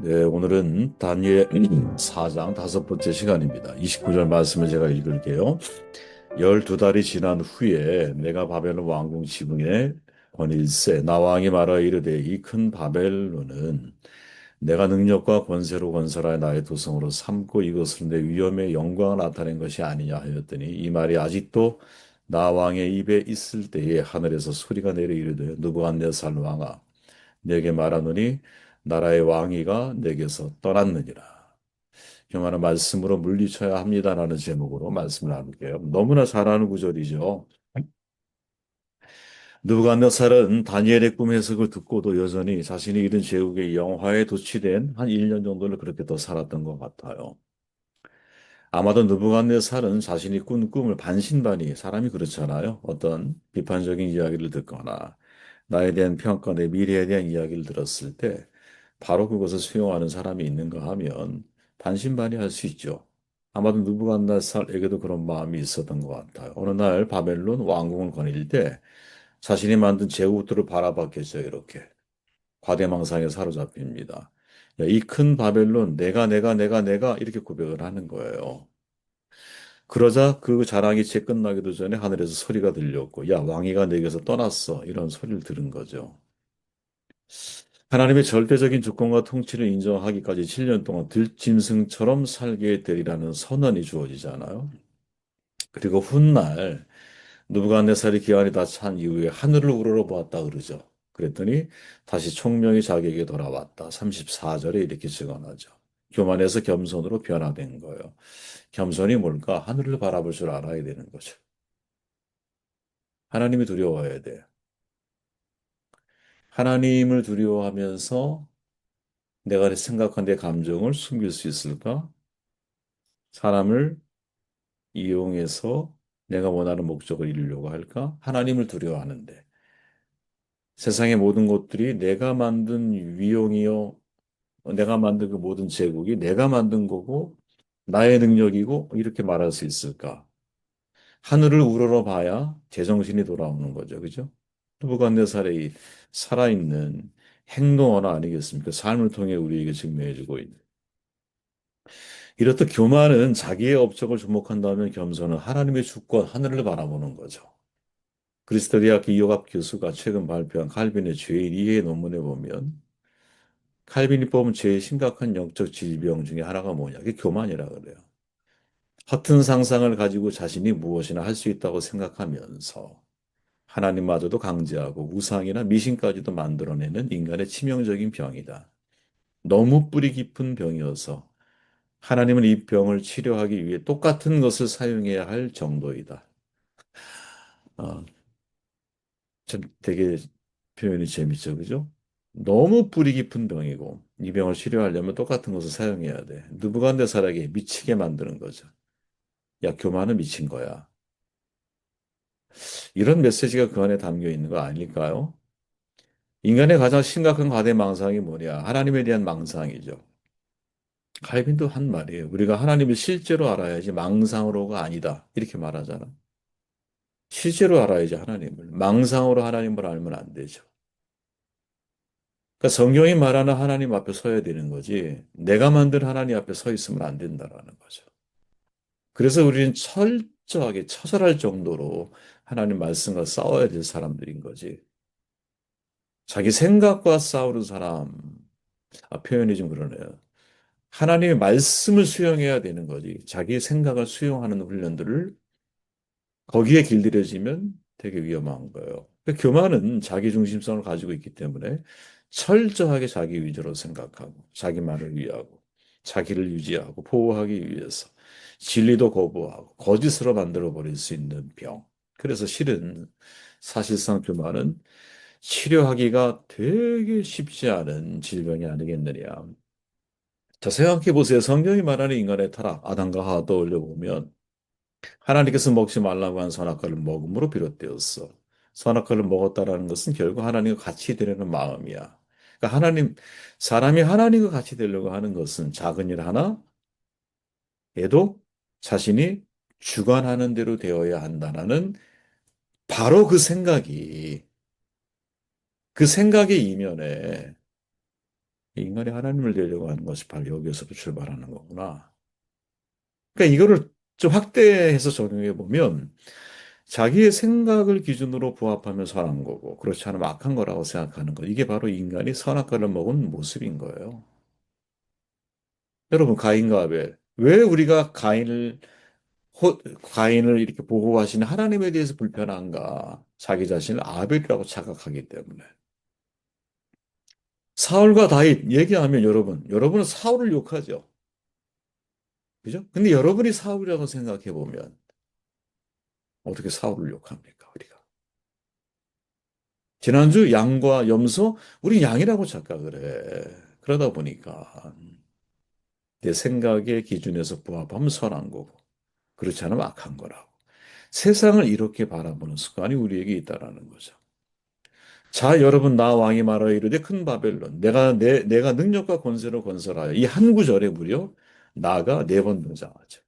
네, 오늘은 다니엘 4장 다섯 번째 시간입니다. 29절 말씀을 제가 읽을게요. 12달이 지난 후에 내가 바벨론 왕궁 지붕에 권일세 나 왕이 말하여 이르되 이 큰 바벨론은 내가 능력과 권세로 건설하여 나의 도성으로 삼고 이것으로 내 위엄의 영광을 나타낸 것이 아니냐 하였더니 이 말이 아직도 나 왕의 입에 있을 때에 하늘에서 소리가 내려 이르되 느부갓네살 왕아 내게 말하노니 나라의 왕위가 내게서 떠났느니라. 경하는 말씀으로 물리쳐야 합니다라는 제목으로 말씀을 나눌게요. 너무나 잘 아는 구절이죠. 느부갓네살은 다니엘의 꿈 해석을 듣고도 여전히 자신이 이룬 제국의 영화에 도취된 한 1년 정도를 그렇게 더 살았던 것 같아요. 아마도 느부갓네살은 자신이 꾼 꿈을 반신반의 사람이 그렇잖아요. 어떤 비판적인 이야기를 듣거나 나에 대한 평가, 내 미래에 대한 이야기를 들었을 때 바로 그것을 수용하는 사람이 있는가 하면 반신반의할 수 있죠. 아마도 느부갓네살에게도 그런 마음이 있었던 것 같아요. 어느 날 바벨론 왕궁을 거닐 때 자신이 만든 제국들을 바라봤겠죠. 이렇게 과대망상에 사로잡힙니다. 이 큰 바벨론 내가 이렇게 고백을 하는 거예요. 그러자 그 자랑이 채 끝나기도 전에 하늘에서 소리가 들렸고 야 왕이가 내게서 떠났어 이런 소리를 들은 거죠. 하나님의 절대적인 주권과 통치를 인정하기까지 7년 동안 들짐승처럼 살게 되리라는 선언이 주어지잖아요. 그리고 훗날 느부갓네살이 기한이 다 찬 이후에 하늘을 우러러보았다 그러죠. 그랬더니 다시 총명이 자기에게 돌아왔다. 34절에 이렇게 증언하죠. 교만에서 겸손으로 변화된 거예요. 겸손이 뭘까? 하늘을 바라볼 줄 알아야 되는 거죠. 하나님이 두려워해야 돼요. 하나님을 두려워하면서 내가 생각한 내 감정을 숨길 수 있을까? 사람을 이용해서 내가 원하는 목적을 이루려고 할까? 하나님을 두려워하는데 세상의 모든 것들이 내가 만든 위용이요, 내가 만든 그 모든 제국이 내가 만든 거고 나의 능력이고 이렇게 말할 수 있을까? 하늘을 우러러 봐야 제정신이 돌아오는 거죠. 그죠? 느부갓네살의 이 살아있는 행동 언어 아니겠습니까? 삶을 통해 우리에게 증명해주고 있는. 이렇듯 교만은 자기의 업적을 주목한다면 겸손은 하나님의 주권, 하늘을 바라보는 거죠. 그리스도 대학교 이호갑 교수가 최근 발표한 칼빈의 죄인 이해 논문에 보면 칼빈이 뽑은 제일 심각한 영적 질병 중에 하나가 뭐냐? 그게 교만이라 그래요. 허튼 상상을 가지고 자신이 무엇이나 할 수 있다고 생각하면서 하나님마저도 강제하고 우상이나 미신까지도 만들어내는 인간의 치명적인 병이다. 너무 뿌리 깊은 병이어서 하나님은 이 병을 치료하기 위해 똑같은 것을 사용해야 할 정도이다. 아, 참 되게 표현이 재밌죠, 그죠? 너무 뿌리 깊은 병이고 이 병을 치료하려면 똑같은 것을 사용해야 돼. 느부갓네살에게 미치게 만드는 거죠. 야, 교만은 미친 거야. 이런 메시지가 그 안에 담겨 있는 거 아닐까요? 인간의 가장 심각한 과대망상이 뭐냐? 하나님에 대한 망상이죠. 칼빈도 한 말이에요. 우리가 하나님을 실제로 알아야지 망상으로가 아니다. 이렇게 말하잖아. 실제로 알아야지 하나님을. 망상으로 하나님을 알면 안 되죠. 그러니까 성경이 말하는 하나님 앞에 서야 되는 거지. 내가 만든 하나님 앞에 서 있으면 안 된다라는 거죠. 그래서 우리는 철저하게 처절할 정도로 하나님 말씀과 싸워야 될 사람들인 거지. 자기 생각과 싸우는 사람, 표현이 좀 그러네요. 하나님의 말씀을 수용해야 되는 거지. 자기 생각을 수용하는 훈련들을 거기에 길들여지면 되게 위험한 거예요. 그러니까 교만은 자기 중심성을 가지고 있기 때문에 철저하게 자기 위주로 생각하고 자기만을 위하고 자기를 유지하고 보호하기 위해서 진리도 거부하고 거짓으로 만들어 버릴 수 있는 병. 그래서 실은 사실상 교만은 치료하기가 되게 쉽지 않은 질병이 아니겠느냐. 자, 생각해 보세요. 성경이 말하는 인간의 타락, 아담과 하와 떠올려 보면 하나님께서 먹지 말라고 한 선악과를 먹음으로 비롯되었어. 선악과를 먹었다라는 것은 결국 하나님과 같이 되려는 마음이야. 그러니까 사람이 하나님과 같이 되려고 하는 것은 작은 일 하나에도 자신이 주관하는 대로 되어야 한다는 바로 그 생각의 이면에 인간이 하나님을 되려고 하는 것이 바로 여기에서부터 출발하는 거구나. 그러니까 이거를 좀 확대해서 적용해 보면 자기의 생각을 기준으로 부합하면 선한 거고 그렇지 않으면 악한 거라고 생각하는 거. 이게 바로 인간이 선악과를 먹은 모습인 거예요. 여러분, 가인과 아벨. 왜 우리가 가인을 이렇게 보호하시는 하나님에 대해서 불편한가? 자기 자신을 아벨이라고 착각하기 때문에. 사울과 다윗 얘기하면 여러분은 사울을 욕하죠. 그죠? 근데 여러분이 사울이라고 생각해 보면 어떻게 사울을 욕합니까, 우리가? 지난주 양과 염소, 우리 양이라고 착각을 해. 그러다 보니까 내 생각의 기준에서 부합하면 선한 거고, 그렇지 않으면 악한 거라고. 세상을 이렇게 바라보는 습관이 우리에게 있다라는 거죠. 자, 여러분, 나 왕이 말하여 이르되 큰 바벨론, 내가 능력과 권세로 건설하여 이 한 구절에 무려 나가 네 번 등장하죠.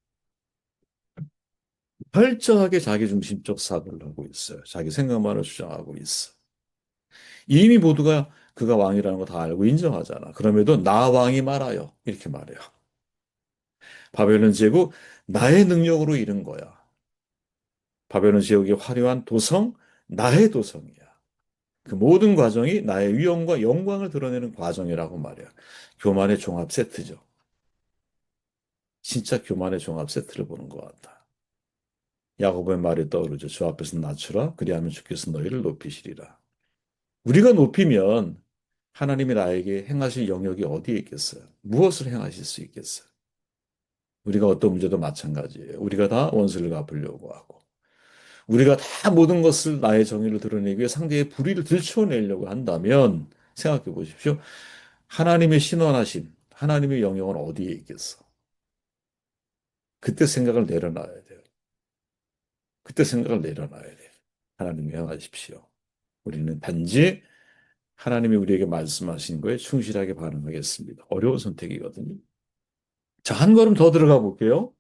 철저하게 자기중심적 사고를 하고 있어요. 자기 생각만을 주장하고 있어. 이미 모두가 그가 왕이라는 거 다 알고 인정하잖아. 그럼에도 나 왕이 말하여 이렇게 말해요. 바벨론 제국 나의 능력으로 이룬 거야. 바벨론 제국의 화려한 도성 나의 도성이야. 그 모든 과정이 나의 위엄과 영광을 드러내는 과정이라고 말이야. 교만의 종합 세트죠. 진짜 교만의 종합 세트를 보는 것 같다. 야고보의 말이 떠오르죠. 주 앞에서 낮추라. 그리하면 주께서 너희를 높이시리라. 우리가 높이면 하나님이 나에게 행하실 영역이 어디에 있겠어요? 무엇을 행하실 수 있겠어요? 우리가 어떤 문제도 마찬가지예요. 우리가 다 원수를 갚으려고 하고, 우리가 다 모든 것을 나의 정의를 드러내기 위해 상대의 불의를 들춰내려고 한다면, 생각해 보십시오. 하나님의 신원하심, 하나님의 영역은 어디에 있겠어? 그때 생각을 내려놔야 돼요. 그때 생각을 내려놔야 돼요. 하나님이 행하십시오. 우리는 단지 하나님이 우리에게 말씀하신 거에 충실하게 반응하겠습니다. 어려운 선택이거든요. 자, 한 걸음 더 들어가 볼게요.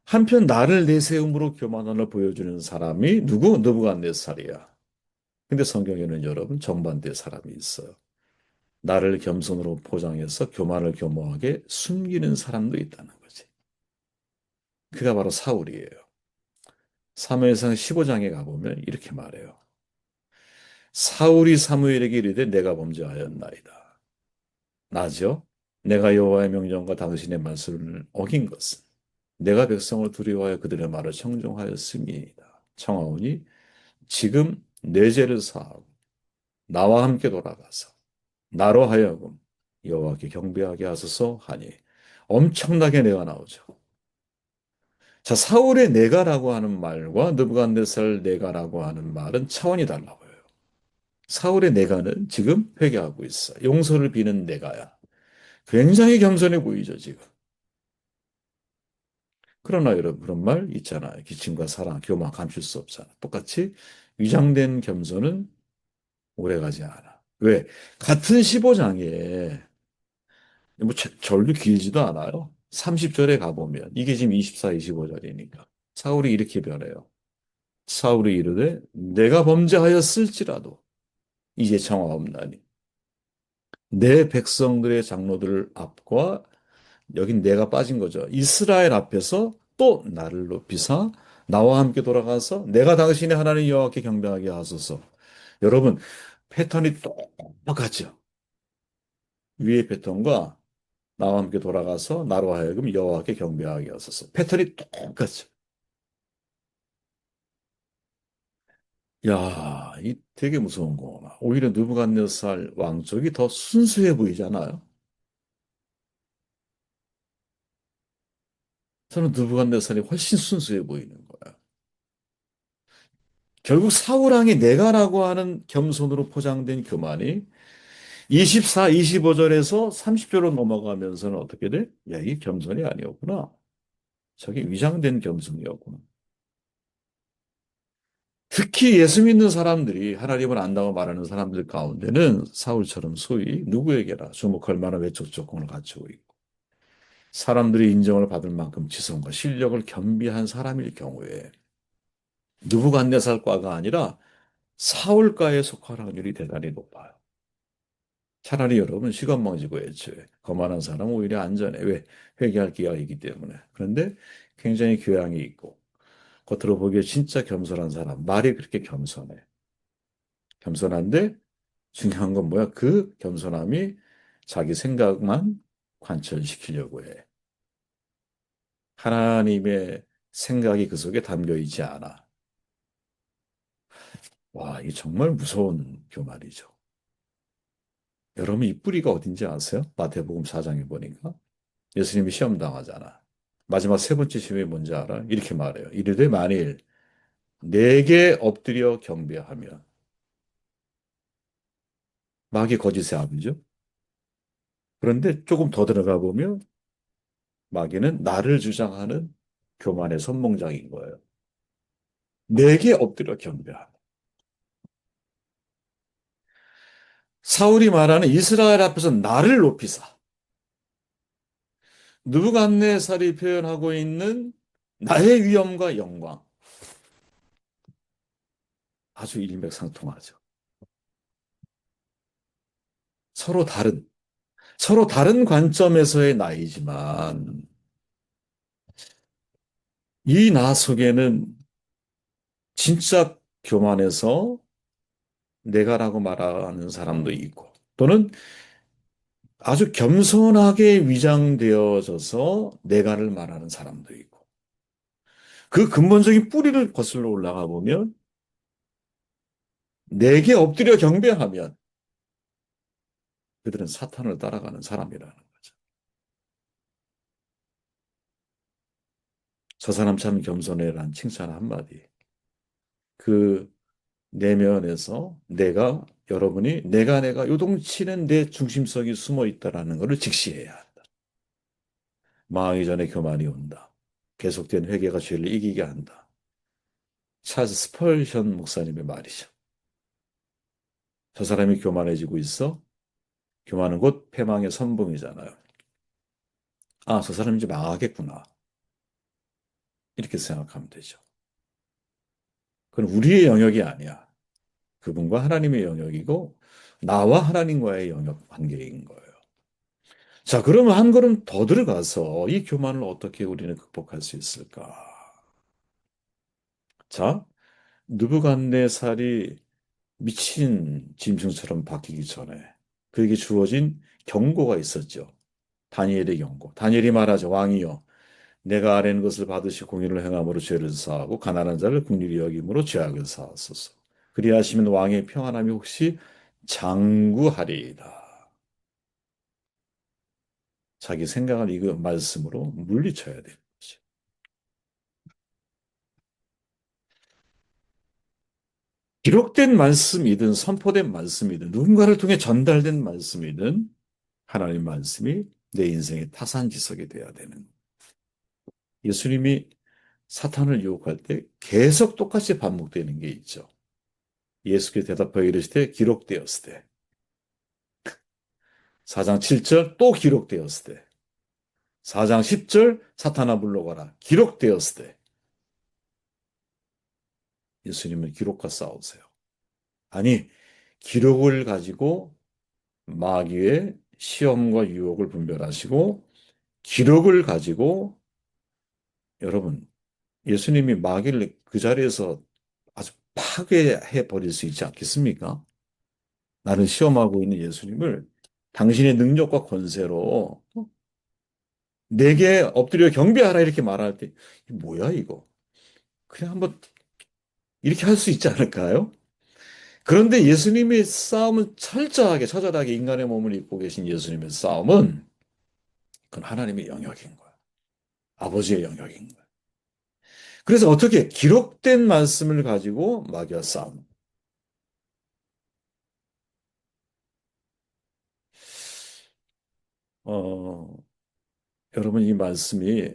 한편 나를 내세움으로 교만함을 보여주는 사람이 누구? 느부갓네살이야. 근데 성경에는 여러분 정반대 사람이 있어요. 나를 겸손으로 포장해서 교만을 교모하게 숨기는 사람도 있다는 거지. 그가 바로 사울이에요. 사무엘상 15장에 가보면 이렇게 말해요. 사울이 사무엘에게 이르되 내가 범죄하였나이다. 나죠? 내가 여호와의 명령과 당신의 말씀을 어긴 것은 내가 백성을 두려워하여 그들의 말을 청종하였음이니이다. 청하오니 지금 내 죄를 사하고 나와 함께 돌아가서 나로 하여금 여호와께 경배하게 하소서 하니 엄청나게 내가 나오죠. 자, 사울의 내가라고 하는 말과 느부갓네살 내가라고 하는 말은 차원이 달라 보여요. 사울의 내가는 지금 회개하고 있어. 용서를 비는 내가야. 굉장히 겸손해 보이죠, 지금. 그러나 여러분, 그런 말 있잖아요. 기침과 사랑, 교만 감출 수 없잖아. 똑같이 위장된 겸손은 오래가지 않아. 왜? 같은 15장에 뭐 절도 길지도 않아요. 30절에 가보면 이게 지금 24, 25절이니까 사울이 이렇게 변해요. 사울이 이르되 내가 범죄하였을지라도 이제 청하옵나니 내 백성들의 장로들 앞과 여긴 내가 빠진 거죠. 이스라엘 앞에서 또 나를 높이사 나와 함께 돌아가서 내가 당신의 하나님 여호와께 경배하게 하소서. 여러분 패턴이 똑같죠. 위의 패턴과 나와 함께 돌아가서 나로 하여금 여호와께 경배하게 하소서. 패턴이 똑같죠. 야, 이 되게 무서운 거구나. 오히려 느부갓네살 왕 쪽이 더 순수해 보이잖아요. 저는 느부갓네살이 훨씬 순수해 보이는 거야. 결국 사울 왕이 내가라고 하는 겸손으로 포장된 교만이 24, 25절에서 30절로 넘어가면서는 어떻게 돼? 야, 이게 겸손이 아니었구나. 저게 위장된 겸손이었구나. 특히 예수 믿는 사람들이 하나님을 안다고 말하는 사람들 가운데는 사울처럼 소위 누구에게나 주목할 만한 외적 조건을 갖추고 있고 사람들이 인정을 받을 만큼 지성과 실력을 겸비한 사람일 경우에 느부갓네살과가 아니라 사울과에 속할 확률이 대단히 높아요. 차라리 여러분 시간 망치고 애초에 거만한 사람은 오히려 안전해. 왜? 회개할 기회가 있기 때문에. 그런데 굉장히 교양이 있고 겉으로 보기에 진짜 겸손한 사람, 말이 그렇게 겸손해. 겸손한데 중요한 건 뭐야? 그 겸손함이 자기 생각만 관철시키려고 해. 하나님의 생각이 그 속에 담겨 있지 않아. 와, 이게 정말 무서운 교말이죠. 여러분 이 뿌리가 어딘지 아세요? 마태복음 4장에 보니까 예수님이 시험 당하잖아. 마지막 세 번째 시험이 뭔지 알아? 이렇게 말해요. 이르되 만일 내게 엎드려 경배하면 마귀 거짓의 아비죠. 그런데 조금 더 들어가 보면 마귀는 나를 주장하는 교만의 선봉장인 거예요. 내게 엎드려 경배하면. 사울이 말하는 이스라엘 앞에서 나를 높이사. 느부갓네살이 표현하고 있는 나의 위엄과 영광. 아주 일맥상통하죠. 서로 다른, 서로 다른 관점에서의 나이지만 이 나 속에는 진짜 교만해서 내가라고 말하는 사람도 있고 또는 아주 겸손하게 위장되어져서 내가를 말하는 사람도 있고 그 근본적인 뿌리를 거슬러 올라가 보면 내게 엎드려 경배하면 그들은 사탄을 따라가는 사람이라는 거죠. 저 사람 참 겸손해라는 칭찬 한마디. 그 내면에서 여러분이 내가 요동치는 내 중심성이 숨어 있다라는 것을 직시해야 한다. 망하기 전에 교만이 온다. 계속된 회개가 죄를 이기게 한다. 찰스 스펄션 목사님의 말이죠. 저 사람이 교만해지고 있어? 교만은 곧 패망의 선봉이잖아요. 아, 저 사람 이제 망하겠구나. 이렇게 생각하면 되죠. 그건 우리의 영역이 아니야. 그분과 하나님의 영역이고 나와 하나님과의 영역 관계인 거예요. 자, 그러면 한 걸음 더 들어가서 이 교만을 어떻게 우리는 극복할 수 있을까? 자, 느부갓네살이 미친 짐승처럼 바뀌기 전에 그에게 주어진 경고가 있었죠. 다니엘의 경고. 다니엘이 말하죠. 왕이여, 내가 아뢰는 것을 받으시 공의를 행함으로 죄를 사하고 가난한 자를 긍휼히 여김으로 죄악을 사하소서. 그리하시면 왕의 평안함이 혹시 장구하리이다. 자기 생각을 이 말씀으로 물리쳐야 되는 거죠. 기록된 말씀이든 선포된 말씀이든 누군가를 통해 전달된 말씀이든 하나님 말씀이 내 인생의 타산지석이 되어야 되는 거예요. 예수님이 사탄을 유혹할 때 계속 똑같이 반복되는 게 있죠. 예수께 대답하여 이르시되 기록되었을 때 4장 7절 또 기록되었을 때 4장 10절 사탄아 물러가라 기록되었을 때 예수님은 기록과 싸우세요. 아니 기록을 가지고 마귀의 시험과 유혹을 분별하시고 기록을 가지고 여러분 예수님이 마귀를 그 자리에서 아주 파괴해 버릴 수 있지 않겠습니까? 나를 시험하고 있는 예수님을 당신의 능력과 권세로 내게 엎드려 경배하라 이렇게 말할 때 뭐야 이거? 그냥 한번 이렇게 할 수 있지 않을까요? 그런데 예수님의 싸움은 철저하게 처절하게 인간의 몸을 입고 계신 예수님의 싸움은 그건 하나님의 영역인 거야. 아버지의 영역인 거야. 그래서 어떻게 기록된 말씀을 가지고 마귀와 싸움. 어, 여러분 이 말씀이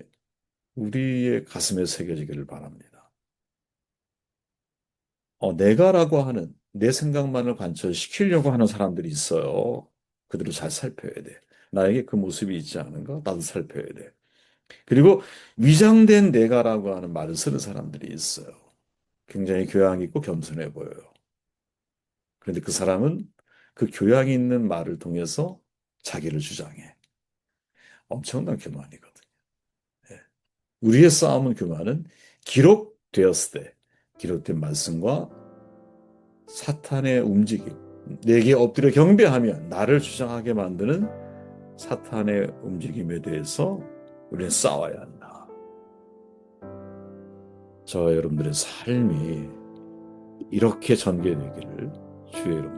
우리의 가슴에 새겨지기를 바랍니다. 내가라고 하는 내 생각만을 관철시키려고 하는 사람들이 있어요. 그들을 잘 살펴야 돼. 나에게 그 모습이 있지 않은가? 나도 살펴야 돼. 그리고 위장된 내가라고 하는 말을 쓰는 사람들이 있어요. 굉장히 교양 있고 겸손해 보여요. 그런데 그 사람은 그 교양 있는 말을 통해서 자기를 주장해. 엄청난 교만이거든요. 예. 우리의 싸움은 교만은 기록되었을 때, 기록된 말씀과 사탄의 움직임, 내게 엎드려 경배하면 나를 주장하게 만드는 사탄의 움직임에 대해서 우리는 싸워야 한다. 저와 여러분들의 삶이 이렇게 전개되기를 주의 이름으로